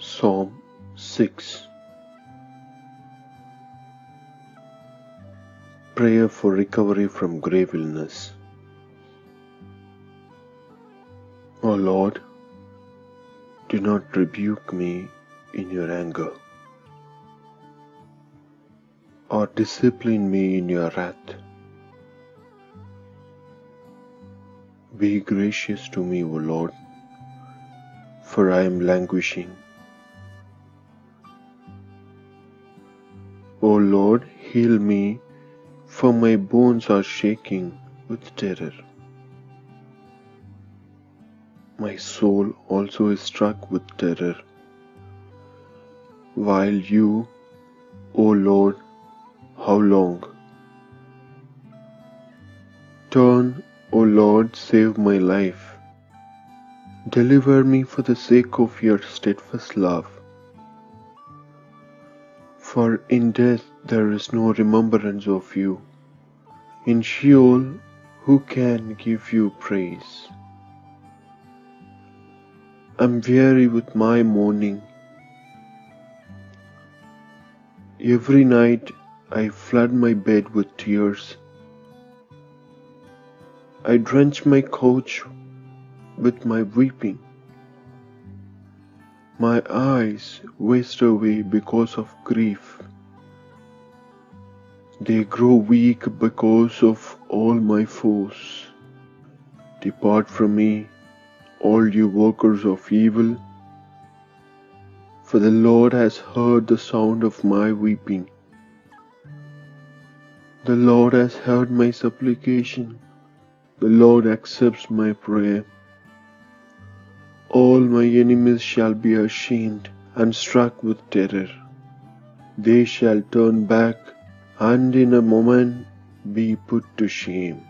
Psalm 6. Prayer for recovery from grave illness. O Lord, do not rebuke me in your anger, or discipline me in your wrath. Be gracious to me, O Lord, for I am languishing. O Lord, heal me, for my bones are shaking with terror. My soul also is struck with terror. While you, O Lord, how long? Turn, O Lord, save my life. Deliver me for the sake of your steadfast love. For in death there is no remembrance of you. In Sheol, who can give you praise? I am weary with my mourning. Every night I flood my bed with tears. I drench my couch with my weeping. My eyes waste away because of grief. They grow weak because of all my foes. Depart from me, all you workers of evil, for the Lord has heard the sound of my weeping. The Lord has heard my supplication. The Lord accepts my prayer. All my enemies shall be ashamed and struck with terror. They shall turn back and in a moment be put to shame.